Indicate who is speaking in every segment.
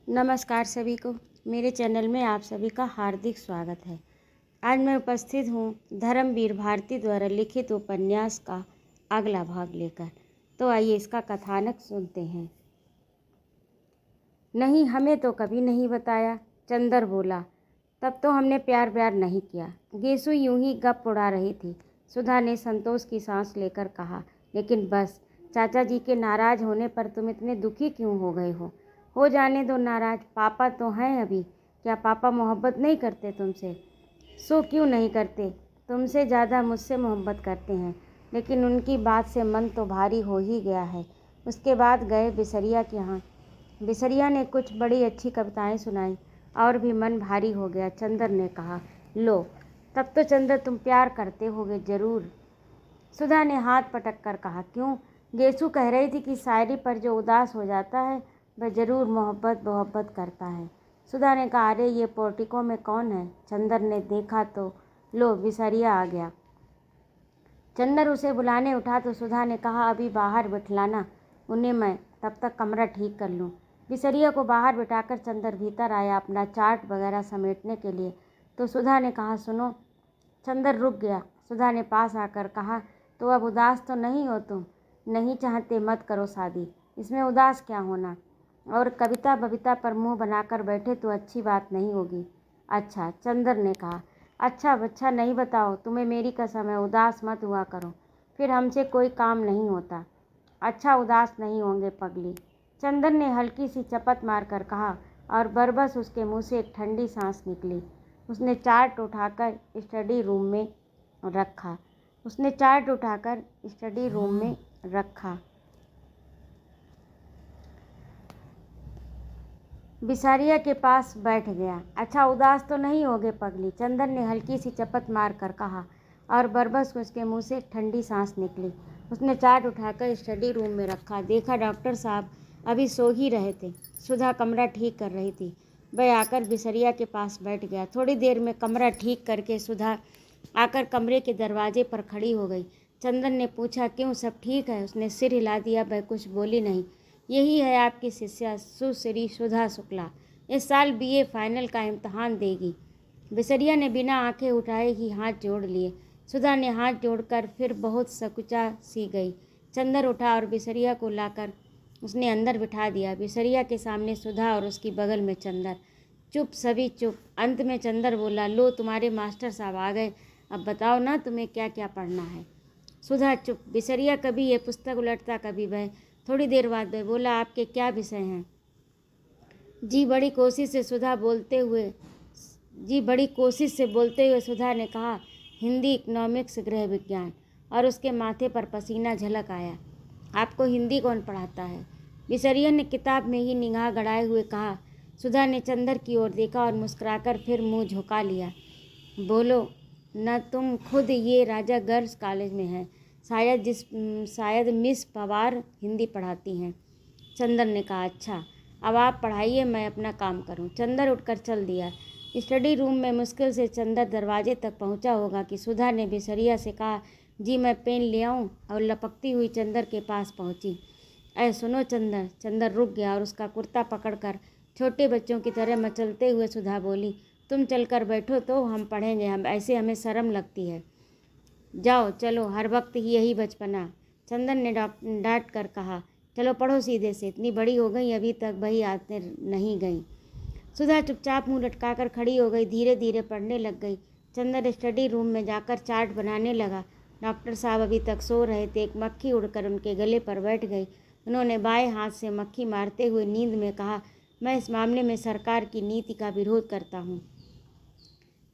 Speaker 1: नमस्कार सभी को। मेरे चैनल में आप सभी का हार्दिक स्वागत है। आज मैं उपस्थित हूँ धर्मवीर भारती द्वारा लिखित उपन्यास का अगला भाग लेकर। तो आइए इसका कथानक सुनते हैं। नहीं, हमें तो कभी नहीं बताया, चंदर बोला। तब तो हमने प्यार व्यार नहीं किया। गेसु यूं ही गप उड़ा रही थी। सुधा ने संतोष की सांस लेकर कहा, लेकिन बस, चाचा जी के नाराज़ होने पर तुम इतने दुखी क्यों हो गए हो जाने दो नाराज़। पापा तो हैं अभी। क्या पापा मोहब्बत नहीं करते तुमसे? सो क्यों नहीं करते? तुमसे ज़्यादा मुझसे मोहब्बत करते हैं। लेकिन उनकी बात से मन तो भारी हो ही गया है। उसके बाद गए बिसरिया के यहाँ। बिसरिया ने कुछ बड़ी अच्छी कविताएं सुनाई और भी मन भारी हो गया। चंदर ने कहा, लो, तब तो चंदर तुम प्यार करते होगे ज़रूर। सुधा ने हाथ पटक कर कहा, क्यों? गेसु कह रही थी कि शायरी पर जो उदास हो जाता है वह ज़रूर मोहब्बत करता है। सुधा ने कहा, अरे ये पोर्टिको में कौन है? चंदर ने देखा तो लो, बिसरिया आ गया। चंदर उसे बुलाने उठा तो सुधा ने कहा, अभी बाहर बिठलाना उन्हें, मैं तब तक कमरा ठीक कर लूँ। बिसरिया को बाहर बिठाकर चंदर भीतर आया अपना चार्ट वगैरह समेटने के लिए। तो सुधा ने कहा, सुनो। चंदर रुक गया। सुधा ने पास आकर कहा, तो अब उदास तो नहीं हो तुम? नहीं चाहते मत करो शादी, इसमें उदास क्या होना? और कविता बविता पर मुंह बनाकर बैठे तो अच्छी बात नहीं होगी। अच्छा, चंदर ने कहा, अच्छा नहीं बताओ, तुम्हें मेरी कसम है, उदास मत हुआ करो, फिर हमसे कोई काम नहीं होता। अच्छा, उदास नहीं होंगे पगली, चंदर ने हल्की सी चपत मारकर कहा। और बरबस उसके मुंह से एक ठंडी सांस निकली। उसने चार्ट उठाकर स्टडी रूम में रखा। बिसारिया के पास बैठ गया। अच्छा, उदास तो नहीं होगे पगली, चंदर ने हल्की सी चपत मार कर कहा। और बरबस उसके मुंह से एक ठंडी सांस निकली। उसने चार्ट उठाकर स्टडी रूम में रखा। देखा डॉक्टर साहब अभी सो ही रहे थे। सुधा कमरा ठीक कर रही थी। वह आकर बिसरिया के पास बैठ गया। थोड़ी देर में कमरा ठीक करके सुधा आकर कमरे के दरवाजे पर खड़ी हो गई। चंदन ने पूछा, क्यों, सब ठीक है? उसने सिर हिला दिया। वह कुछ बोली नहीं। यही है आपकी शिष्या सुश्री सुधा शुक्ला, इस साल बीए फाइनल का इम्तहान देगी। बिसरिया ने बिना आंखें उठाए ही हाथ जोड़ लिए। सुधा ने हाथ जोड़कर फिर बहुत सकुचा सी गई। चंदर उठा और बिसरिया को लाकर उसने अंदर बिठा दिया। बिसरिया के सामने सुधा और उसकी बगल में चंदर। चुप, सभी चुप। अंत में चंदर बोला, लो, तुम्हारे मास्टर साहब आ गए, अब बताओ ना तुम्हें क्या क्या पढ़ना है। सुधा चुप। बिसरिया कभी ये पुस्तक उलटता कभी वह। थोड़ी देर बाद वह बोला, आपके क्या विषय हैं? जी बड़ी कोशिश से बोलते हुए सुधा ने कहा, हिंदी, इकोनॉमिक्स, गृह विज्ञान। और उसके माथे पर पसीना झलक आया। आपको हिंदी कौन पढ़ाता है? बिसरिया ने किताब में ही निगाह गड़ाए हुए कहा। सुधा ने चंदर की ओर देखा और मुस्कुराकर फिर मुंह झुका लिया। बोलो न, तुम खुद ये राजा गर्ल्स कॉलेज में हैं, शायद मिस पवार हिंदी पढ़ाती हैं। चंदर ने कहा, अच्छा, अब आप पढ़ाइए, मैं अपना काम करूं। चंदर उठकर चल दिया। स्टडी रूम में मुश्किल से चंदर दरवाजे तक पहुंचा होगा कि सुधा ने बिसरिया से कहा, जी मैं पेन ले आऊं? और लपकती हुई चंदर के पास पहुंची। सुनो चंदर। चंदर रुक गया और उसका कुर्ता पकड़कर छोटे बच्चों की तरह मचलते हुए सुधा बोली, तुम चलकर बैठो तो हम पढ़ेंगे, हमें शर्म लगती है। जाओ चलो, हर वक्त ही यही बचपना। चंदन ने डांट कर कहा, चलो पढ़ो सीधे से, इतनी बड़ी हो गई अभी तक बही आते नहीं गई। सुधा चुपचाप मुंह लटकाकर खड़ी हो गई, धीरे धीरे पढ़ने लग गई। चंदन स्टडी रूम में जाकर चार्ट बनाने लगा। डॉक्टर साहब अभी तक सो रहे थे। एक मक्खी उड़कर उनके गले पर बैठ गई। उन्होंने बाएं हाथ से मक्खी मारते हुए नींद में कहा, मैं इस मामले में सरकार की नीति का विरोध करता हूँ।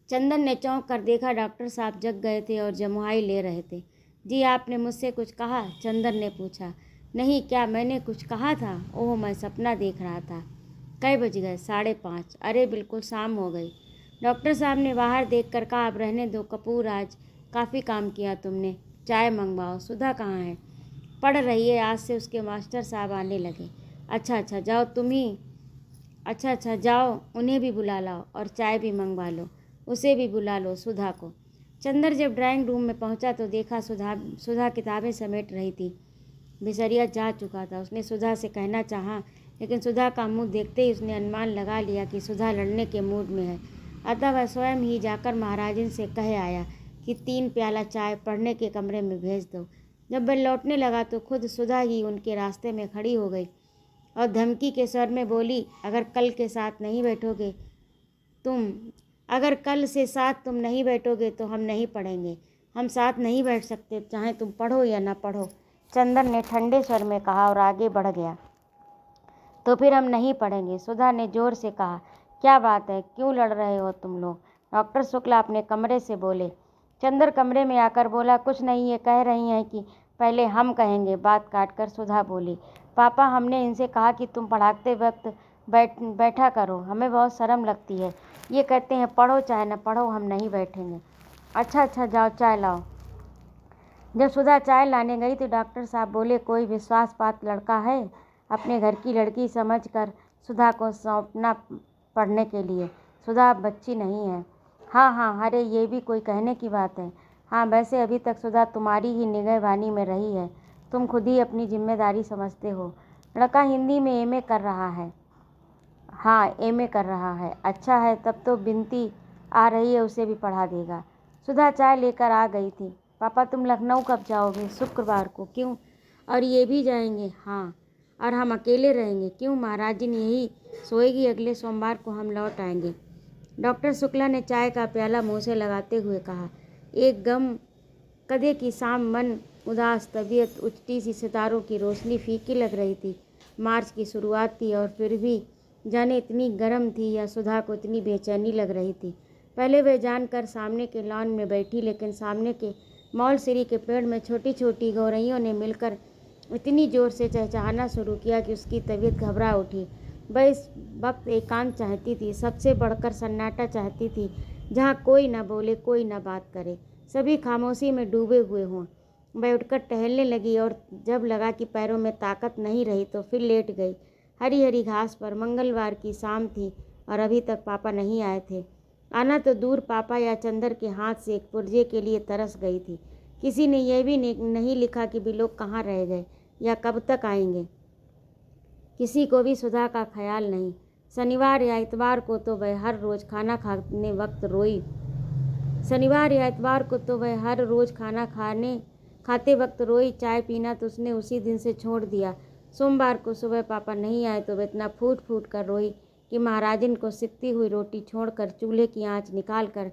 Speaker 1: चंदन ने चौंक कर देखा। डॉक्टर साहब जग गए थे और जमुआई ले रहे थे। जी, आपने मुझसे कुछ कहा? चंदन ने पूछा। नहीं, क्या मैंने कुछ कहा था? ओह, मैं सपना देख रहा था। कै बज गए? 5:30। अरे बिल्कुल शाम हो गई। डॉक्टर साहब ने बाहर देख कर कहा, अब रहने दो कपूर, आज काफ़ी काम किया तुमने, चाय मंगवाओ। सुधा कहाँ है? पढ़ रही है, आज से उसके मास्टर साहब आने लगे। अच्छा जाओ तुम ही। अच्छा जाओ, उन्हें भी बुला लाओ और चाय भी मंगवा लो, उसे भी बुला लो, सुधा को। चंदर जब ड्राइंग रूम में पहुंचा तो देखा सुधा किताबें समेट रही थी। बिसरिया जा चुका था। उसने सुधा से कहना चाहा लेकिन सुधा का मुंह देखते ही उसने अनुमान लगा लिया कि सुधा लड़ने के मूड में है। अतः वह स्वयं ही जाकर महाराजिन से कह आया कि 3 प्याला चाय पढ़ने के कमरे में भेज दो। जब वह लौटने लगा तो खुद सुधा ही उनके रास्ते में खड़ी हो गई और धमकी के स्वर में बोली, अगर कल से साथ तुम नहीं बैठोगे तो हम नहीं पढ़ेंगे। हम साथ नहीं बैठ सकते, चाहे तुम पढ़ो या ना पढ़ो। चंदन ने ठंडे स्वर में कहा और आगे बढ़ गया। तो फिर हम नहीं पढ़ेंगे। सुधा ने जोर से कहा, क्या बात है, क्यों लड़ रहे हो तुम लोग? डॉक्टर शुक्ला अपने कमरे से बोले। चंदर कमरे में आकर बोला, कुछ नहीं, ये कह रही हैं कि पहले हम कहेंगे। बात काटकर सुधा बोली, पापा, हमने इनसे कहा कि तुम पढ़ाते वक्त बैठा करो, हमें बहुत शर्म लगती है। ये कहते हैं पढ़ो चाहे न पढ़ो, हम नहीं बैठेंगे। अच्छा जाओ चाय लाओ। जब सुधा चाय लाने गई तो डॉक्टर साहब बोले, कोई विश्वासपात लड़का है अपने घर की लड़की समझकर सुधा को सौंपना पढ़ने के लिए? सुधा अब बच्ची नहीं है। हाँ, अरे ये भी कोई कहने की बात है। हाँ, वैसे अभी तक सुधा तुम्हारी ही निगहबानी में रही है, तुम खुद ही अपनी जिम्मेदारी समझते हो। लड़का हिंदी में एमए कर रहा है। हाँ, एमए कर रहा है। अच्छा है, तब तो बिनती आ रही है, उसे भी पढ़ा देगा। सुधा चाय लेकर आ गई थी। पापा, तुम लखनऊ कब जाओगे? शुक्रवार को। क्यों? और ये भी जाएंगे? हाँ। और हम अकेले रहेंगे? क्यों, महाराजिन यही सोएगी, अगले सोमवार को हम लौट आएंगे। डॉक्टर शुक्ला ने चाय का प्याला मुँह से लगाते हुए कहा। एक गम कदे की शाम, मन उदास, तबीयत उचटी सी, सितारों की रोशनी फीकी लग रही थी। मार्च की शुरुआत थी और फिर भी जाने इतनी गर्म थी या सुधा को इतनी बेचैनी लग रही थी। पहले वह जानकर सामने के लॉन में बैठी, लेकिन सामने के मौलसिरी के पेड़ में छोटी छोटी गौरैयों ने मिलकर इतनी जोर से चहचहाना शुरू किया कि उसकी तबीयत घबरा उठी। वह इस वक्त एकांत चाहती थी, सबसे बढ़कर सन्नाटा चाहती थी, जहाँ कोई ना बोले, कोई ना बात करे, सभी खामोशी में डूबे हुए हों। वह उठकर टहलने लगी और जब लगा कि पैरों में ताकत नहीं रही तो फिर लेट गई हरी हरी घास पर। मंगलवार की शाम थी और अभी तक पापा नहीं आए थे। आना तो दूर, पापा या चंदर के हाथ से एक पुर्जे के लिए तरस गई थी। किसी ने यह भी नहीं लिखा कि वे लोग कहाँ रह गए या कब तक आएंगे। किसी को भी सुधा का ख्याल नहीं। शनिवार या इतवार को तो वह हर रोज़ खाना खाते वक्त रोई। चाय पीना तो उसने उसी दिन से छोड़ दिया। सोमवार को सुबह पापा नहीं आए तो वह इतना फूट फूट कर रोई कि महाराजिन को सिकती हुई रोटी छोड़कर चूल्हे की आंच निकालकर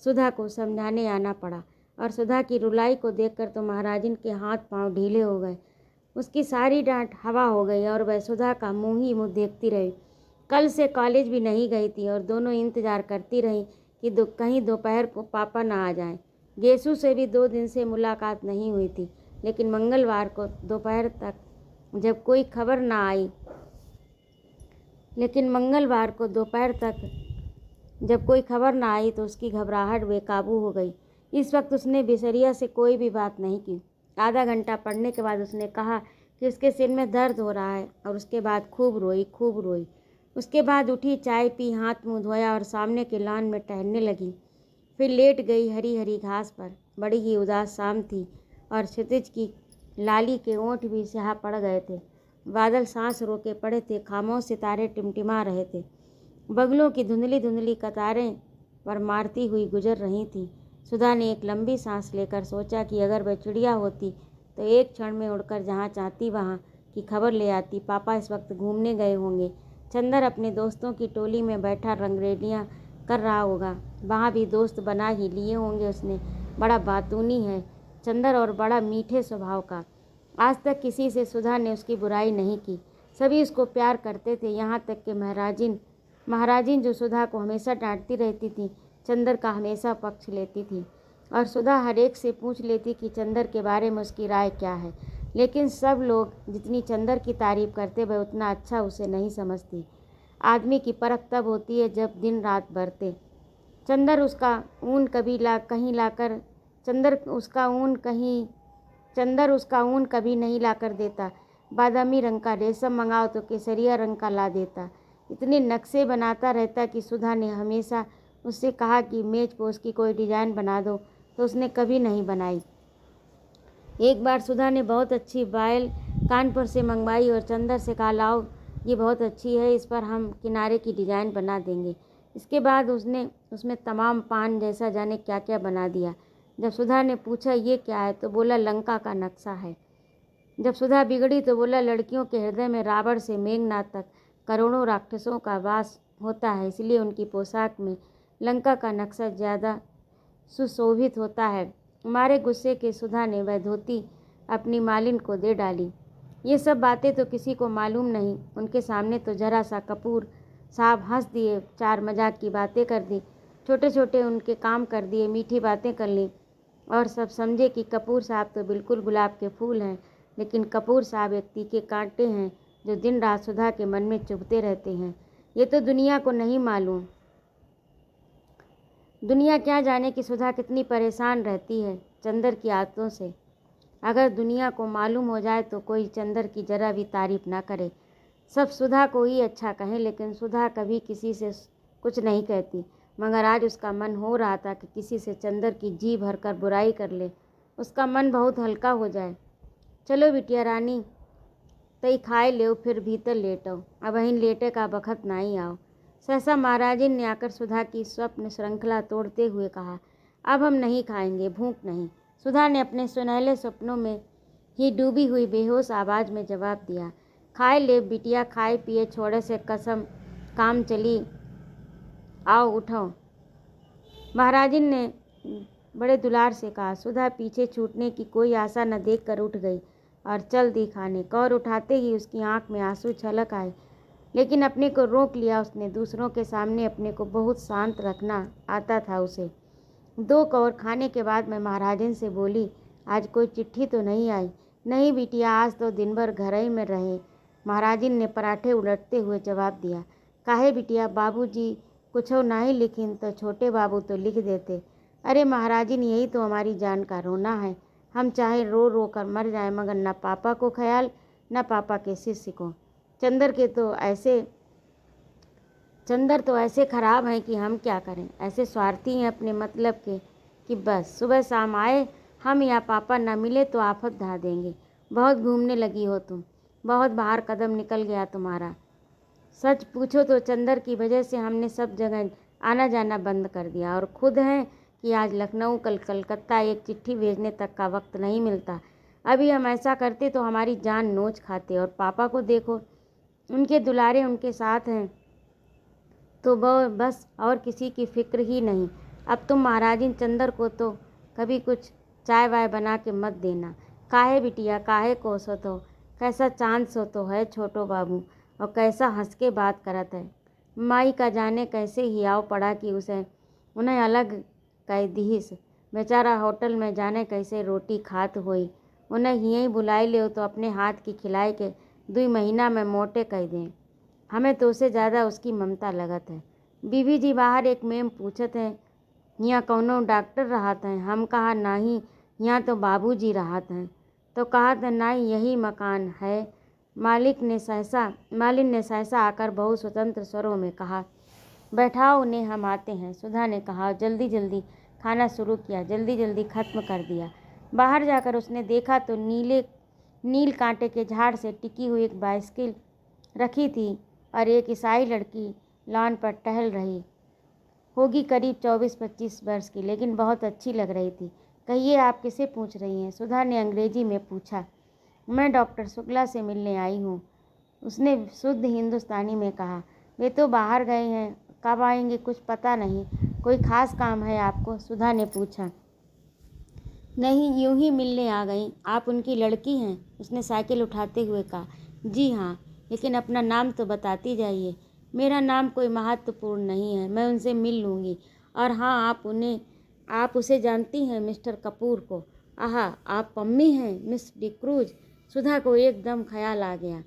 Speaker 1: सुधा को समझाने आना पड़ा। और सुधा की रुलाई को देखकर तो महाराजिन के हाथ पांव ढीले हो गए। उसकी सारी डांट हवा हो गई और वह सुधा का मुँह ही मुँह देखती रही। कल से कॉलेज भी नहीं गई थी और दोनों इंतज़ार करती रहीं कि कहीं दोपहर को पापा ना आ जाएं। गेसू से भी 2 दिन से मुलाकात नहीं हुई थी, लेकिन मंगलवार को दोपहर तक जब कोई खबर ना आई तो उसकी घबराहट बेकाबू हो गई। इस वक्त उसने बिसरिया से कोई भी बात नहीं की। आधा घंटा पढ़ने के बाद उसने कहा कि उसके सिर में दर्द हो रहा है और उसके बाद खूब रोई। उसके बाद उठी, चाय पी, हाथ मुंह धोया और सामने के लॉन में टहलने लगी। फिर लेट गई हरी हरी घास पर। बड़ी ही उदास शाम थी और क्षितिज की लाली के ओंठ भी स्याह पड़ गए थे। बादल सांस रोके पड़े थे, खामोश सितारे टिमटिमा रहे थे। बगलों की धुंधली धुंधली कतारें पर मारती हुई गुजर रही थी। सुधा ने एक लंबी सांस लेकर सोचा कि अगर वह चिड़िया होती तो एक क्षण में उड़कर जहाँ चाहती वहाँ की खबर ले आती। पापा इस वक्त घूमने गए होंगे। चंदर अपने दोस्तों की टोली में बैठा रंगरेलियाँ कर रहा होगा, वहाँ भी दोस्त बना ही लिए होंगे उसने। बड़ा बातूनी है चंदर और बड़ा मीठे स्वभाव का। आज तक किसी से सुधा ने उसकी बुराई नहीं की, सभी उसको प्यार करते थे, यहाँ तक कि महाराजिन जो सुधा को हमेशा डांटती रहती थी, चंदर का हमेशा पक्ष लेती थी और सुधा हर एक से पूछ लेती कि चंदर के बारे में उसकी राय क्या है। लेकिन सब लोग जितनी चंदर की तारीफ़ करते वह उतना अच्छा उसे नहीं समझती। आदमी की परख तब होती है जब दिन रात बरते। चंदर उसका ऊन कभी नहीं लाकर देता। बादामी रंग का रेशम मंगाओ तो केसरिया रंग का ला देता। इतने नक्शे बनाता रहता कि सुधा ने हमेशा उससे कहा कि मेज पोस्ट की कोई डिज़ाइन बना दो, तो उसने कभी नहीं बनाई। एक बार सुधा ने बहुत अच्छी बायल कानपुर से मंगवाई और चंदर से कहा, लाओ ये बहुत अच्छी है, इस पर हम किनारे की डिज़ाइन बना देंगे। इसके बाद उसने उसमें तमाम पान जैसा जाने क्या क्या बना दिया। जब सुधा ने पूछा ये क्या है तो बोला लंका का नक्शा है। जब सुधा बिगड़ी तो बोला लड़कियों के हृदय में रावण से मेघनाद तक करोड़ों राक्षसों का वास होता है, इसलिए उनकी पोशाक में लंका का नक्शा ज़्यादा सुशोभित होता है। मारे गुस्से के सुधा ने वह धोती अपनी मालिन को दे डाली। ये सब बातें तो किसी को मालूम नहीं। उनके सामने तो जरा सा कपूर साहब हंस दिए, चार मजाक की बातें कर दी, छोटे छोटे उनके काम कर दिए, मीठी बातें कर ली और सब समझे कि कपूर साहब तो बिल्कुल गुलाब के फूल हैं। लेकिन कपूर साहब एक तीखे कांटे हैं जो दिन रात सुधा के मन में चुभते रहते हैं। ये तो दुनिया को नहीं मालूम। दुनिया क्या जाने कि सुधा कितनी परेशान रहती है चंदर की आदतों से। अगर दुनिया को मालूम हो जाए तो कोई चंदर की जरा भी तारीफ ना करे, सब सुधा को ही अच्छा कहें। लेकिन सुधा कभी किसी से कुछ नहीं कहती, मगर आज उसका मन हो रहा था कि किसी से चंदर की जी भरकर बुराई कर ले, उसका मन बहुत हल्का हो जाए। चलो बिटिया रानी, तई खाए ले फिर भीतर लेटो, अब अहिन लेटे का बखत नहीं आओ। सहसा महाराजिन ने आकर सुधा की स्वप्न श्रृंखला तोड़ते हुए कहा, अब हम नहीं खाएंगे, भूख नहीं। सुधा ने अपने सुनहले सपनों में ही डूबी हुई बेहोश आवाज़ में जवाब दिया, खाए ले बिटिया, खाए पिए छोड़े से कसम काम चली, आओ उठो। महाराजिन ने बड़े दुलार से कहा। सुधा पीछे छूटने की कोई आशा न देखकर उठ गई और चल दी खाने। कौर उठाते ही उसकी आंख में आंसू छलक आए, लेकिन अपने को रोक लिया उसने। दूसरों के सामने अपने को बहुत शांत रखना आता था उसे। दो कौर खाने के बाद मैं महाराजन से बोली, आज कोई चिट्ठी तो नहीं आई? नहीं बिटिया, आज तो दिन भर घर ही में रहे। महाराजिन ने पराठे उलटते हुए जवाब दिया। काहे बिटिया, बाबूजी कुछ नहीं लिखिन तो छोटे बाबू तो लिख देते। अरे महाराजिन, यही तो हमारी जान का रोना है। हम चाहे रो रो कर मर जाए, मगर न पापा को ख्याल न पापा के शिष्य को। चंदर तो ऐसे खराब हैं कि हम क्या करें। ऐसे स्वार्थी हैं अपने मतलब के कि बस सुबह शाम आए हम या पापा न मिले तो आफत ढा देंगे। बहुत घूमने लगी हो तुम, बहुत बाहर कदम निकल गया तुम्हारा। सच पूछो तो चंदर की वजह से हमने सब जगह आना जाना बंद कर दिया और खुद हैं कि आज लखनऊ कल कलकत्ता एक चिट्ठी भेजने तक का वक्त नहीं मिलता। अभी हम ऐसा करते तो हमारी जान नोच खाते। और पापा को देखो, उनके दुलारे उनके साथ हैं तो बस और किसी की फिक्र ही नहीं। अब तुम महाराजिन चंदर को तो कभी कुछ चाय वाय बना के मत देना। काहे बिटिया, काहे को सो तो कैसा चांद सो तो है छोटो बाबू, और कैसा हंस के बात करत है। माई का जाने कैसे हियाव पड़ा कि उन्हें अलग कह दीस। बेचारा होटल में जाने कैसे रोटी खात होई। उन्हें यहीं बुलाई ले तो अपने हाथ की खिलाई के 2 महीना में मोटे कह दें। हमें तो उससे ज़्यादा उसकी ममता लगत है। बीबी जी बाहर एक मेम पूछत है, यहाँ कौनो डॉक्टर रहत हैं? हम कहा नहीं, यहाँ तो बाबूजी रहत हैं। तो कहा था नहीं, यही मकान है। मालिन ने सहसा आकर बहुत स्वतंत्र स्वरों में कहा, बैठाओ उन्हें, हम आते हैं। सुधा ने कहा। जल्दी जल्दी खाना शुरू किया, जल्दी जल्दी ख़त्म कर दिया। बाहर जाकर उसने देखा तो नील कांटे के झाड़ से टिकी हुई एक बाइसिकल रखी थी और एक ईसाई लड़की लॉन पर टहल रही होगी, करीब 24-25 वर्ष की, लेकिन बहुत अच्छी लग रही थी। कहिए, आप किसे पूछ रही हैं? सुधा ने अंग्रेजी में पूछा। मैं डॉक्टर शुक्ला से मिलने आई हूँ, उसने शुद्ध हिंदुस्तानी में कहा। वे तो बाहर गए हैं, कब आएंगे कुछ पता नहीं। कोई ख़ास काम है आपको? सुधा ने पूछा। नहीं, यूं ही मिलने आ गई। आप उनकी लड़की हैं? उसने साइकिल उठाते हुए कहा। जी हाँ, लेकिन अपना नाम तो बताती जाइए। मेरा नाम कोई महत्वपूर्ण नहीं है, मैं उनसे मिल लूँगी। और हाँ, आप उसे जानती हैं, मिस्टर कपूर को? आहा, आप पम्मी हैं, मिस डिक्रूज। सुधा को एकदम ख्याल आ गया।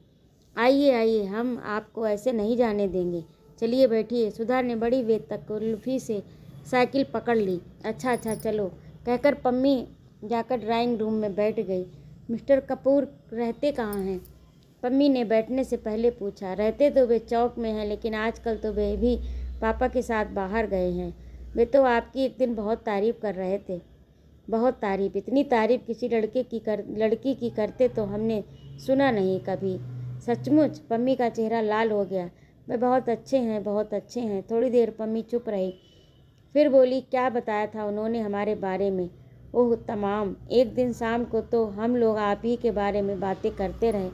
Speaker 1: आइए आइए, हम आपको ऐसे नहीं जाने देंगे, चलिए बैठिए। सुधा ने बड़ी बेतकल्लुफ़ी से साइकिल पकड़ ली। अच्छा चलो, कहकर पम्मी जाकर ड्राइंग रूम में बैठ गई। मिस्टर कपूर रहते कहाँ हैं? पम्मी ने बैठने से पहले पूछा। रहते तो वे चौक में हैं, लेकिन आजकल तो वे भी पापा के साथ बाहर गए हैं। वे तो आपकी एक दिन बहुत तारीफ़ कर रहे थे। बहुत तारीफ़? इतनी तारीफ़ किसी लड़की की करते तो हमने सुना नहीं कभी। सचमुच? पम्मी का चेहरा लाल हो गया। वे बहुत अच्छे हैं, बहुत अच्छे हैं। थोड़ी देर पम्मी चुप रही, फिर बोली, क्या बताया था उन्होंने हमारे बारे में? ओह तमाम। एक दिन शाम को तो हम लोग आप ही के बारे में बातें करते रहे,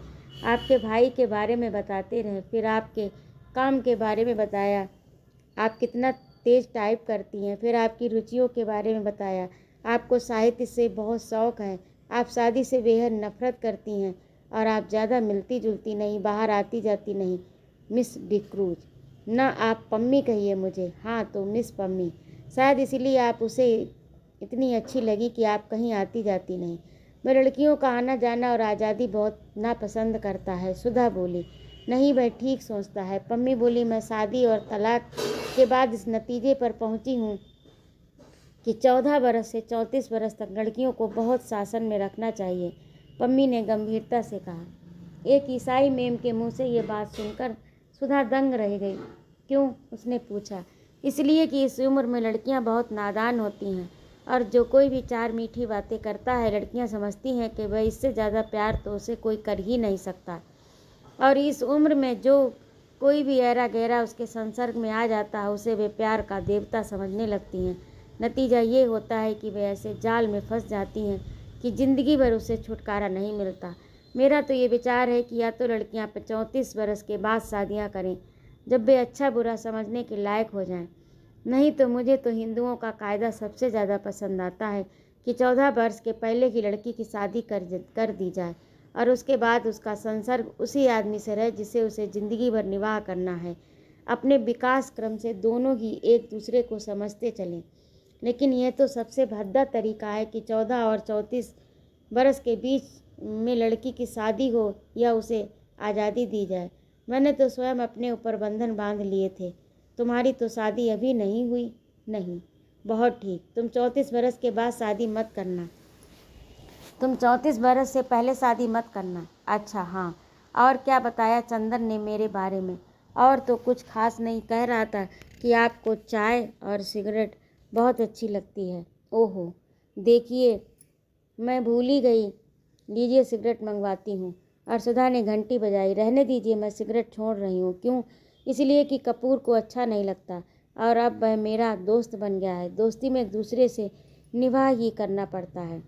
Speaker 1: आपके भाई के बारे में बताते रहे, फिर आपके काम के बारे में बताया, आप कितना तेज टाइप करती हैं, फिर आपकी रुचियों के बारे में बताया, आपको साहित्य से बहुत शौक़ है, आप शादी से बेहद नफरत करती हैं और आप ज़्यादा मिलती जुलती नहीं, बाहर आती जाती नहीं। मिस डिक्रूज। ना, आप पम्मी कहिए मुझे। हाँ तो मिस पम्मी। शायद इसीलिए आप उसे इतनी अच्छी लगी कि आप कहीं आती जाती नहीं। मैं लड़कियों का आना जाना और आज़ादी बहुत नापसंद करता है, सुधा बोली। नहीं, वह ठीक सोचता है, पम्मी बोली। मैं शादी और तलाक के बाद इस नतीजे पर पहुंची हूँ कि 14 बरस से 34 बरस तक लड़कियों को बहुत शासन में रखना चाहिए, पम्मी ने गंभीरता से कहा। एक ईसाई मेम के मुंह से ये बात सुनकर सुधा दंग रह गई। क्यों? उसने पूछा। इसलिए कि इस उम्र में लड़कियां बहुत नादान होती हैं और जो कोई भी चार मीठी बातें करता है, लड़कियां समझती हैं कि वह इससे ज़्यादा प्यार तो उसे कोई कर ही नहीं सकता, और इस उम्र में जो कोई भी ऐरा गहरा उसके संसर्ग में आ जाता है उसे वे प्यार का देवता समझने लगती हैं। नतीजा ये होता है कि वे ऐसे जाल में फंस जाती हैं कि ज़िंदगी भर उसे छुटकारा नहीं मिलता। मेरा तो ये विचार है कि या तो लड़कियां 34 बरस के बाद शादियां करें, जब वे अच्छा बुरा समझने के लायक हो जाएं। नहीं तो मुझे तो हिंदुओं का कायदा सबसे ज़्यादा पसंद आता है कि 14 वर्ष के पहले की लड़की की शादी कर दी जाए और उसके बाद उसका संसर्ग उसी आदमी से रहे जिसे उसे ज़िंदगी भर निवाह करना है। अपने विकास क्रम से दोनों ही एक दूसरे को समझते चलें। लेकिन यह तो सबसे भद्दा तरीका है कि 14 और 34 बरस के बीच में लड़की की शादी हो या उसे आज़ादी दी जाए। मैंने तो स्वयं अपने ऊपर बंधन बांध लिए थे। तुम्हारी तो शादी अभी नहीं हुई? नहीं। बहुत ठीक, तुम 34 बरस के बाद शादी मत करना। तुम 34 बरस से पहले शादी मत करना। अच्छा हाँ। और क्या बताया चंदन ने मेरे बारे में? और तो कुछ खास नहीं, कह रहा था कि आपको चाय और सिगरेट बहुत अच्छी लगती है। ओहो, देखिए मैं भूल ही गई, लीजिए सिगरेट मंगवाती हूँ। और सुधा ने घंटी बजाई। रहने दीजिए, मैं सिगरेट छोड़ रही हूँ। क्यों? इसलिए कि कपूर को अच्छा नहीं लगता और अब वह मेरा दोस्त बन गया है। दोस्ती में एक दूसरे से निभाह ही करना पड़ता है।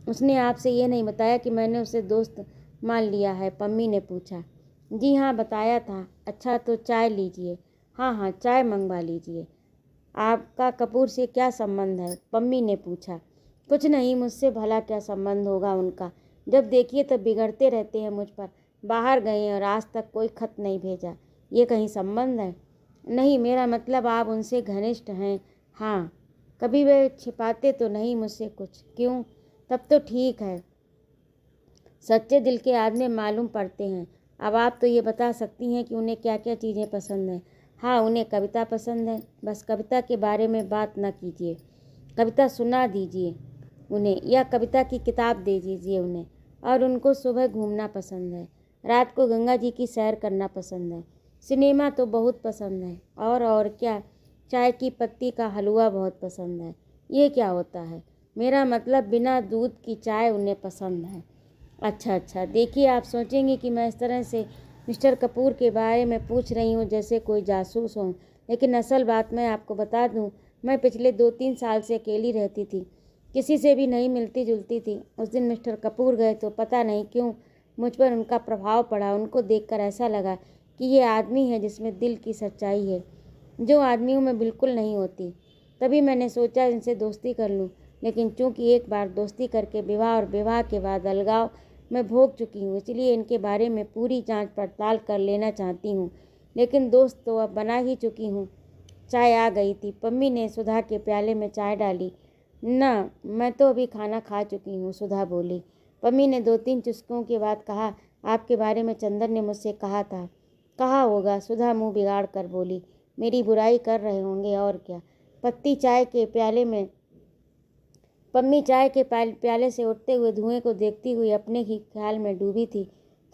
Speaker 1: उसने आपसे ये नहीं बताया कि मैंने उसे दोस्त मान लिया है? पम्मी ने पूछा। जी हाँ, बताया था। अच्छा तो चाय लीजिए। हाँ हाँ, चाय मंगवा लीजिए। आपका कपूर से क्या संबंध है? पम्मी ने पूछा। कुछ नहीं, मुझसे भला क्या संबंध होगा उनका? जब देखिए तब बिगड़ते रहते हैं मुझ पर। बाहर गए और आज तक कोई खत नहीं भेजा, ये कहीं संबंध है? नहीं, मेरा मतलब आप उनसे घनिष्ठ हैं? हाँ। कभी वे छिपाते तो नहीं मुझसे कुछ? क्यों? तब तो ठीक है, सच्चे दिल के आदमी मालूम पड़ते हैं। अब आप तो ये बता सकती हैं कि उन्हें क्या क्या चीज़ें पसंद हैं? हाँ, उन्हें कविता पसंद है। बस कविता के बारे में बात न कीजिए, कविता सुना दीजिए उन्हें, या कविता की किताब दे दीजिए उन्हें। और उनको सुबह घूमना पसंद है, रात को गंगा जी की सैर करना पसंद है, सिनेमा तो बहुत पसंद है, और क्या, चाय की पत्ती का हलवा बहुत पसंद है। ये क्या होता है? मेरा मतलब बिना दूध की चाय उन्हें पसंद है। अच्छा अच्छा, देखिए आप सोचेंगे कि मैं इस तरह से मिस्टर कपूर के बारे में पूछ रही हूँ जैसे कोई जासूस हो, लेकिन असल बात मैं आपको बता दूँ, मैं पिछले 2-3 साल से अकेली रहती थी, किसी से भी नहीं मिलती जुलती थी। उस दिन मिस्टर कपूर गए तो पता नहीं क्यों मुझ पर उनका प्रभाव पड़ा। उनको देखकर ऐसा लगा कि ये आदमी है जिसमें दिल की सच्चाई है, जो आदमियों में बिल्कुल नहीं होती। तभी मैंने सोचा इनसे दोस्ती कर लूँ, लेकिन चूंकि एक बार दोस्ती करके विवाह और विवाह के बाद अलगाव मैं भोग चुकी हूँ, इसलिए इनके बारे में पूरी जांच पड़ताल कर लेना चाहती हूँ। लेकिन दोस्त तो अब बना ही चुकी हूँ। चाय आ गई थी। पम्मी ने सुधा के प्याले में चाय डाली। ना, मैं तो अभी खाना खा चुकी हूँ, सुधा बोली। पम्मी ने 2-3 चुस्कों के बाद कहा, आपके बारे में चंदन ने मुझसे कहा था। कहा होगा, सुधा मुँह बिगाड़ कर बोली। मेरी बुराई कर रहे होंगे और क्या। पत्ती चाय के प्याले में पम्मी चाय के प्याले से उठते हुए धुएं को देखती हुई अपने ही ख्याल में डूबी थी।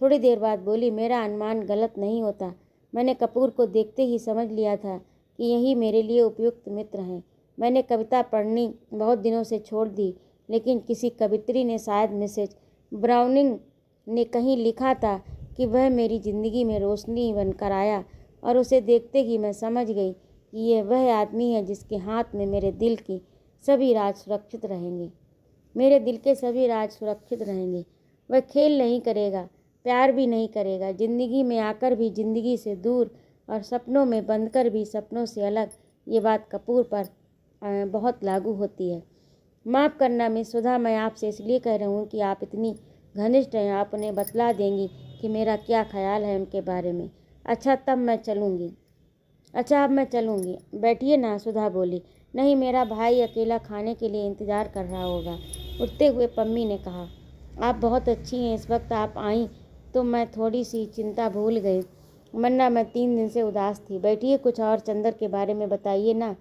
Speaker 1: थोड़ी देर बाद बोली, मेरा अनुमान गलत नहीं होता। मैंने कपूर को देखते ही समझ लिया था कि यही मेरे लिए उपयुक्त मित्र हैं। मैंने कविता पढ़नी बहुत दिनों से छोड़ दी, लेकिन किसी कवित्री ने, शायद मिसेज ब्राउनिंग ने कहीं लिखा था कि वह मेरी ज़िंदगी में रोशनी बनकर आया और उसे देखते ही मैं समझ गई कि यह वह आदमी है जिसके हाथ में मेरे दिल की सभी राज सुरक्षित रहेंगे। मेरे दिल के सभी राज सुरक्षित रहेंगे। वह खेल नहीं करेगा, प्यार भी नहीं करेगा, ज़िंदगी में आकर भी ज़िंदगी से दूर और सपनों में बंधकर भी सपनों से अलग। ये बात कपूर पर बहुत लागू होती है। माफ़ करना मिस सुधा, मैं आपसे इसलिए कह रही हूँ कि आप इतनी घनिष्ठ हैं, आप उन्हें बतला देंगी कि मेरा क्या ख्याल है उनके बारे में। अच्छा, तब मैं चलूँगी। अच्छा, अब मैं चलूँगी। बैठिए ना, सुधा बोली। नहीं, मेरा भाई अकेला खाने के लिए इंतज़ार कर रहा होगा। उठते हुए पम्मी ने कहा, आप बहुत अच्छी हैं, इस वक्त आप आईं तो मैं थोड़ी सी चिंता भूल गई, वरना मैं 3 दिन से उदास थी। बैठिए, कुछ और चंदर के बारे में बताइए ना।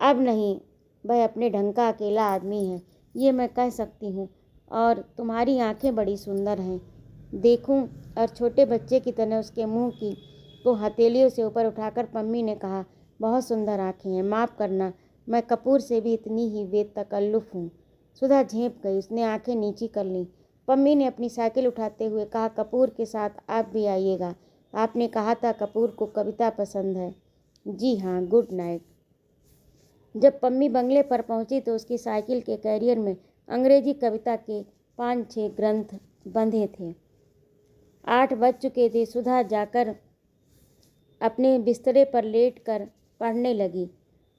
Speaker 1: अब नहीं, वह अपने ढंग का अकेला आदमी है, ये मैं कह सकती हूँ। और तुम्हारी आंखें बड़ी सुंदर हैं, देखूं। और छोटे बच्चे की तरह उसके मुंह की को हथेलियों से ऊपर उठाकर पम्मी ने कहा, बहुत सुंदर आंखें हैं। माफ़ करना, मैं कपूर से भी इतनी ही बेतकल्लुफ़ हूँ। सुधा झेंप गई, उसने आंखें नीची कर लीं। पम्मी ने अपनी साइकिल उठाते हुए कहा, कपूर के साथ आप भी आइएगा। आपने कहा था कपूर को कविता पसंद है। जी हाँ, गुड नाइट। जब पम्मी बंगले पर पहुंची तो उसकी साइकिल के कैरियर में अंग्रेजी कविता के 5-6 ग्रंथ बंधे थे। 8 बज चुके थे। सुधा जाकर अपने बिस्तरे पर लेटकर पढ़ने लगी।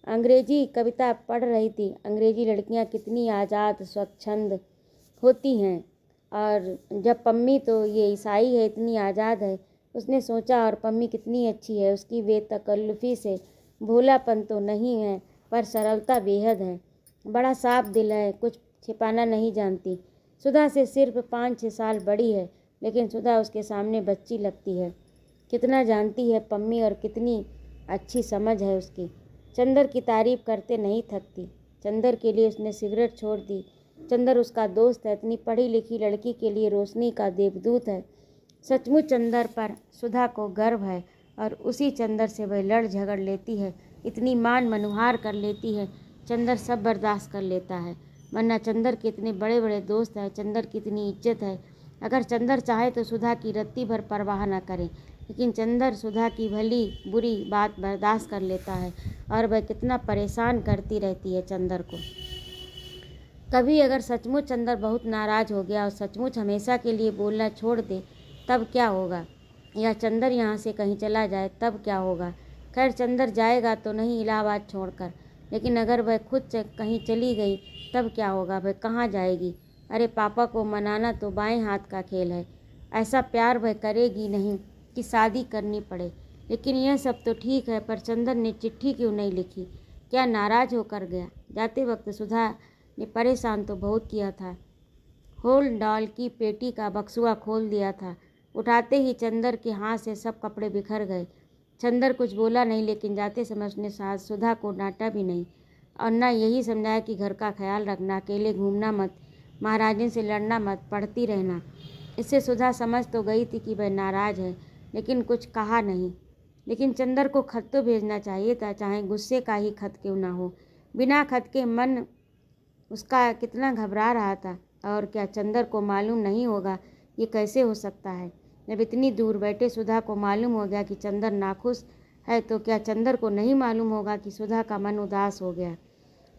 Speaker 1: अंग्रेजी कविता पढ़ रही थी। अंग्रेजी लड़कियां कितनी आज़ाद स्वच्छंद होती हैं, और जब पम्मी तो ये ईसाई है, इतनी आज़ाद है। उसने सोचा, और पम्मी कितनी अच्छी है, उसकी बेतकल्लुफ़ी से भोलापन तो नहीं है पर सरलता बेहद है। बड़ा साफ दिल है, कुछ छिपाना नहीं जानती। सुधा से सिर्फ 5-6 साल बड़ी है, लेकिन सुधा उसके सामने बच्ची लगती है। कितना जानती है पम्मी, और कितनी अच्छी समझ है उसकी। चंदर की तारीफ करते नहीं थकती। चंदर के लिए उसने सिगरेट छोड़ दी। चंदर उसका दोस्त है, इतनी पढ़ी लिखी लड़की के लिए रोशनी का देवदूत है। सचमुच चंदर पर सुधा को गर्व है, और उसी चंदर से वह लड़ झगड़ लेती है, इतनी मान मनुहार कर लेती है। चंदर सब बर्दाश्त कर लेता है, वरना चंदर के इतने बड़े बड़े दोस्त हैं, चंदर की इतनी इज्जत है। अगर चंदर चाहे तो सुधा की रत्ती भर परवाह न करे, लेकिन चंदर सुधा की भली बुरी बात बर्दाश्त कर लेता है, और वह कितना परेशान करती रहती है चंदर को। कभी अगर सचमुच चंदर बहुत नाराज़ हो गया और सचमुच हमेशा के लिए बोलना छोड़ दे, तब क्या होगा? या चंदर यहाँ से कहीं चला जाए, तब क्या होगा? खैर, चंदर जाएगा तो नहीं इलाहाबाद छोड़कर, लेकिन अगर वह खुद कहीं चली गई तब क्या होगा? वह कहाँ जाएगी? अरे, पापा को मनाना तो बाएं हाथ का खेल है। ऐसा प्यार वह करेगी नहीं कि शादी करनी पड़े। लेकिन यह सब तो ठीक है, पर चंदर ने चिट्ठी क्यों नहीं लिखी? क्या नाराज़ होकर गया? जाते वक्त सुधा ने परेशान तो बहुत किया था। होल डॉल की पेटी का बक्सुआ खोल दिया था। उठाते ही चंदर के हाथ से सब कपड़े बिखर गए। चंदर कुछ बोला नहीं, लेकिन जाते समय उसने सास सुधा को डांटा भी नहीं, और न यही समझाया कि घर का ख्याल रखना, अकेले घूमना मत, महाराजन से लड़ना मत, पढ़ती रहना। इससे सुधा समझ तो गई थी कि वह नाराज़ है, लेकिन कुछ कहा नहीं। लेकिन चंदर को खत तो भेजना चाहिए था, चाहे गुस्से का ही खत क्यों ना हो। बिना खत के मन उसका कितना घबरा रहा था। और क्या चंदर को मालूम नहीं होगा? ये कैसे हो सकता है? जब इतनी दूर बैठे सुधा को मालूम हो गया कि चंदर नाखुश है, तो क्या चंदर को नहीं मालूम होगा कि सुधा का मन उदास हो गया?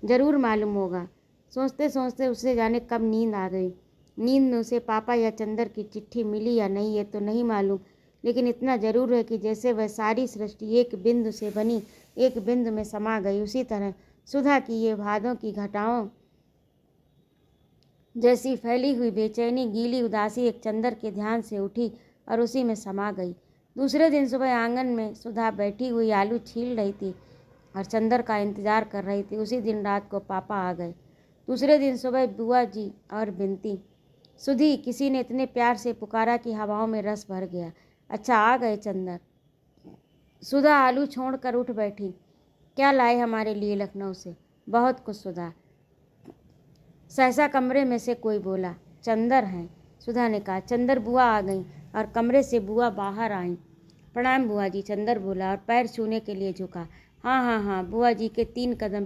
Speaker 1: ज़रूर मालूम होगा। सोचते सोचते उसे जाने कब नींद आ गई। नींद में उसे पापा या चंदर की चिट्ठी मिली या नहीं, ये तो नहीं मालूम, लेकिन इतना ज़रूर है कि जैसे वह सारी सृष्टि एक बिंदु से बनी, एक बिंदु में समा गई, उसी तरह सुधा की ये भादों की घटाओं जैसी फैली हुई बेचैनी, गीली उदासी एक चंदर के ध्यान से उठी और उसी में समा गई। दूसरे दिन सुबह आंगन में सुधा बैठी हुई आलू छील रही थी और चंदर का इंतजार कर रही थी। उसी दिन रात को पापा आ गए। दूसरे दिन सुबह बुआ जी और बिनती। सुधी, किसी ने इतने प्यार से पुकारा कि हवाओं में रस भर गया। अच्छा, आ गए चंदर। सुधा आलू छोड़कर उठ बैठी। क्या लाए हमारे लिए लखनऊ से? बहुत कुछ सुधा। सहसा कमरे में से कोई बोला, चंदर हैं। सुधा ने कहा। चंदर बुआ आ गई और कमरे से बुआ बाहर आईं। प्रणाम बुआ जी, चंदर बोला और पैर छूने के लिए झुका। हाँ हाँ हाँ। बुआ जी 3 कदम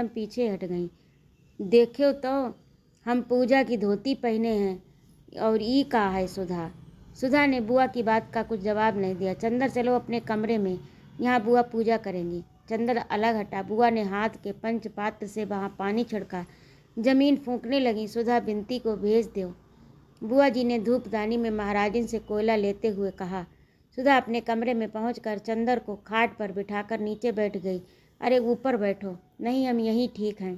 Speaker 1: पीछे हट गईं। देखो तो हम पूजा की धोती पहने हैं, और ई का है सुधा। सुधा ने बुआ की बात का कुछ जवाब नहीं दिया। चंदर, चलो अपने कमरे में, यहाँ बुआ पूजा करेंगी। चंदर अलग हटा। बुआ ने हाथ के पंच पात्र से वहाँ पानी छिड़का। जमीन फूंकने लगी। सुधा, बिनती को भेज दो। बुआ जी ने धूपदानी में महाराजिन से कोयला लेते हुए कहा। सुधा अपने कमरे में पहुंचकर चंदर को खाट पर बिठाकर नीचे बैठ गई। अरे ऊपर बैठो। नहीं, हम यहीं ठीक हैं,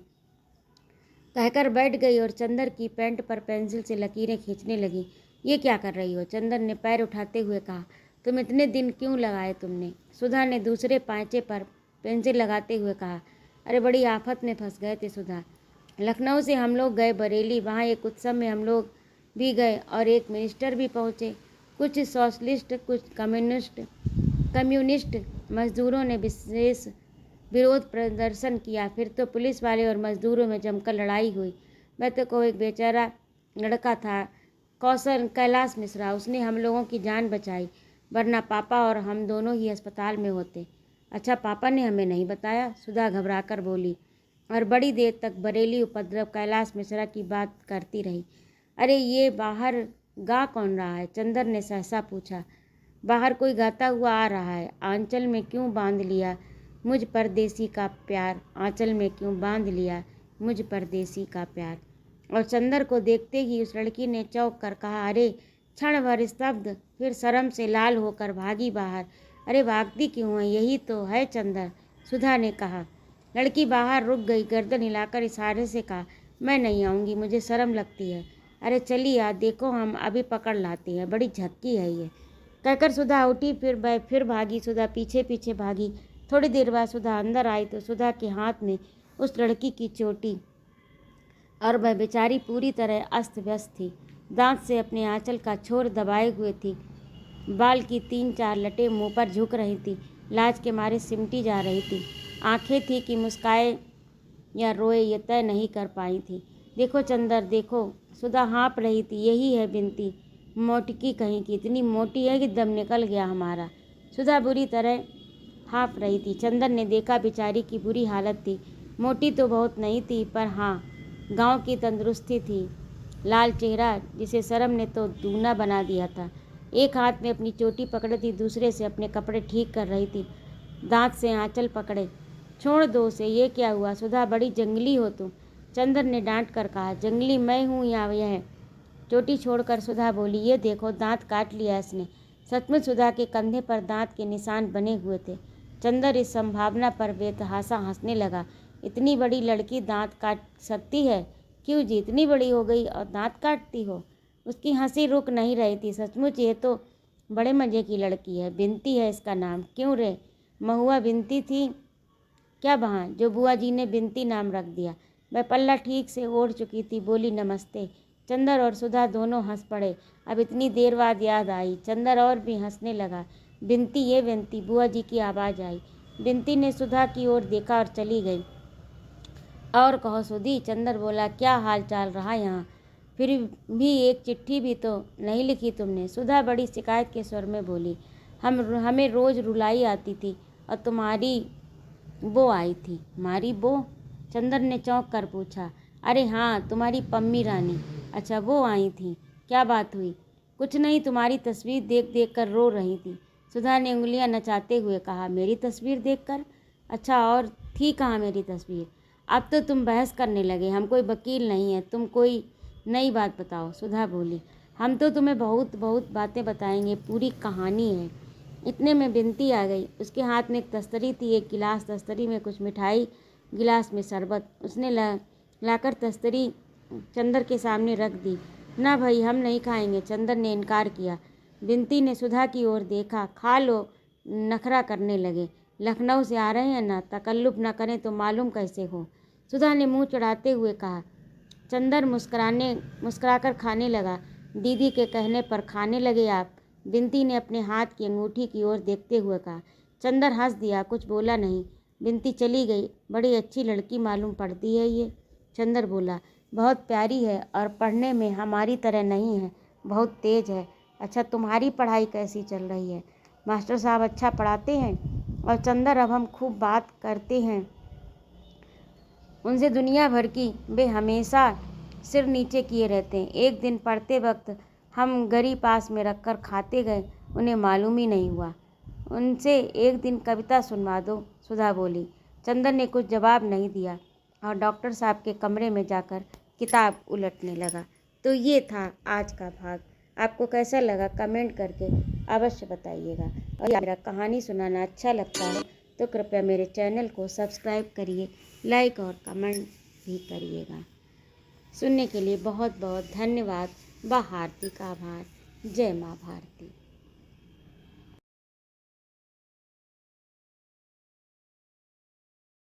Speaker 1: कहकर बैठ गई और चंदर की पैंट पर पेंसिल से लकीरें खींचने लगी। ये क्या कर रही हो? चंदर ने पैर उठाते हुए कहा। तुम इतने दिन क्यों लगाए तुमने? सुधा ने दूसरे पांचे पर पेंसिल लगाते हुए कहा। अरे बड़ी आफत में फंस गए थे सुधा। लखनऊ से हम लोग गए बरेली, वहाँ एक उत्सव में हम लोग भी गए और एक मिनिस्टर भी पहुँचे। कुछ सोशलिस्ट, कुछ कम्युनिस्ट मजदूरों ने विशेष विरोध प्रदर्शन किया। फिर तो पुलिस वाले और मजदूरों में जमकर लड़ाई हुई। मैं तो को एक बेचारा लड़का था, कैलाश मिश्रा, उसने हम लोगों की जान बचाई, वरना पापा और हम दोनों ही अस्पताल में होते। अच्छा, पापा ने हमें नहीं बताया? सुधा घबराकर बोली और बड़ी देर तक बरेली उपद्रव, कैलाश मिश्रा की बात करती रही। अरे ये बाहर गा कौन रहा है? चंदर ने सहसा पूछा। बाहर कोई गाता हुआ आ रहा है। आंचल में क्यों बांध लिया मुझ परदेसी का प्यार, आंचल में क्यों बांध लिया मुझ परदेसी का प्यार। और चंदर को देखते ही उस लड़की ने चौंक कर कहा। अरे! क्षण भर स्तब्ध, फिर शर्म से लाल होकर भागी बाहर। अरे भागती क्यों है? यही तो है चंदर, सुधा ने कहा। लड़की बाहर रुक गई, गर्दन हिलाकर इशारे से कहा, मैं नहीं आऊँगी, मुझे शर्म लगती है। अरे चलिए यार, देखो हम अभी पकड़ लाती हैं, बड़ी झक्की है ये, कहकर सुधा उठी। फिर भागी। सुधा पीछे पीछे भागी। थोड़ी देर बाद सुधा अंदर आई तो सुधा के हाथ में उस लड़की की चोटी और वह बेचारी पूरी तरह अस्त व्यस्त थी। दांत से अपने आंचल का छोर दबाए हुए थी। बाल की 3-4 लटें मुंह पर झुक रही थी, लाज के मारे सिमटी जा रही थी। आंखें थी कि मुस्काए या रोए ये तय नहीं कर पाई थी। देखो चंदर, देखो, सुधा हाँप रही थी। यही है बिनती, मोटकी कहीं की, इतनी मोटी है कि दम निकल गया हमारा। सुधा बुरी तरह हाँफ रही थी। चंदर ने देखा बेचारी की बुरी हालत थी। मोटी तो बहुत नहीं थी, पर हाँ, गांव की तंदुरुस्ती थी। लाल चेहरा जिसे शर्म ने तो दूना बना दिया था। एक हाथ में अपनी चोटी पकड़े थी, दूसरे से अपने कपड़े ठीक कर रही थी। दांत से आंचल पकड़े। छोड़ दो उसे, ये क्या हुआ? सुधा, बड़ी जंगली हो तुम, चंदर ने डांट कर कहा। जंगली मैं हूँ या यह? चोटी छोड़कर सुधा बोली। ये देखो, दांत काट लिया इसने। सचमुच सुधा के कंधे पर दांत के निशान बने हुए थे। चंदर इस संभावना पर बेतहासा हंसने लगा। इतनी बड़ी लड़की दांत काट सकती है? क्यों जी, इतनी बड़ी हो गई और दांत काटती हो? उसकी हंसी रुक नहीं रही थी। सचमुच ये तो बड़े मज़े की लड़की है। बिनती है इसका नाम। क्यों रे? महुआ बिनती थी क्या वहाँ, जो बुआ जी ने बिनती नाम रख दिया? वह पल्ला ठीक से ओढ़ चुकी थी। बोली, नमस्ते। चंदर और सुधा दोनों हंस पड़े। अब इतनी देर बाद याद आई। चंदर और भी हंसने लगा। बिनती, ये बिनती, बुआ जी की आवाज़ आई। बिनती ने सुधा की ओर देखा और चली गई। और कहो सुधी, चंदर बोला, क्या हाल चाल रहा यहाँ? फिर भी एक चिट्ठी भी तो नहीं लिखी तुमने? सुधा बड़ी शिकायत के स्वर में बोली। हमें रोज़ रुलाई आती थी और तुम्हारी बो आई थी। हमारी बो? चंदर ने चौंक कर पूछा। अरे हाँ, तुम्हारी पम्मी रानी। अच्छा, वो आई थी। क्या बात हुई? कुछ नहीं, तुम्हारी तस्वीर देख देख कर रो रही थी। सुधा ने उंगलियां नचाते हुए कहा। मेरी तस्वीर देखकर? अच्छा, और थी कहाँ मेरी तस्वीर? अब तो तुम बहस करने लगे। हम कोई वकील नहीं है, तुम कोई नई बात बताओ। सुधा बोली। हम तो तुम्हें बहुत बहुत बातें बताएंगे, पूरी कहानी है। इतने में बिनती आ गई। उसके हाथ में एक तस्तरी थी, एक गिलास, तस्तरी में कुछ मिठाई, गिलास में शरबत। उसने लाकर तस्तरी चंदर के सामने रख दी। ना भाई, हम नहीं खाएंगे, चंदर ने इनकार किया। बिनती ने सुधा की ओर देखा। खा लो, नखरा करने लगे। लखनऊ से आ रहे हैं ना, तकल्लुफ न करें तो मालूम कैसे हो? सुधा ने मुंह चढ़ाते हुए कहा। चंदर मुस्कुराकर खाने लगा। दीदी के कहने पर खाने लगे आप? बिनती ने अपने हाथ की अंगूठी की ओर देखते हुए कहा। चंदर हंस दिया, कुछ बोला नहीं। बिनती चली गई। बड़ी अच्छी लड़की मालूम पड़ती है ये, चंदर बोला। बहुत प्यारी है और पढ़ने में हमारी तरह नहीं है, बहुत तेज है। अच्छा, तुम्हारी पढ़ाई कैसी चल रही है? मास्टर साहब अच्छा पढ़ाते हैं? और चंदर, अब हम खूब बात करते हैं उनसे दुनिया भर की। वे हमेशा सिर नीचे किए रहते हैं। एक दिन पढ़ते वक्त हम गरी पास में रखकर खाते गए, उन्हें मालूम ही नहीं हुआ। उनसे एक दिन कविता सुनवा दो, सुधा बोली। चंदन ने कुछ जवाब नहीं दिया और डॉक्टर साहब के कमरे में जाकर किताब उलटने लगा। तो ये था आज का भाग। आपको कैसा लगा कमेंट करके अवश्य बताइएगा। और मेरा कहानी सुनाना अच्छा लगता है तो कृपया मेरे चैनल को सब्सक्राइब करिए, लाइक और कमेंट भी करिएगा। सुनने के लिए बहुत बहुत धन्यवाद। हार्दिक आभार। जय माँ भारती।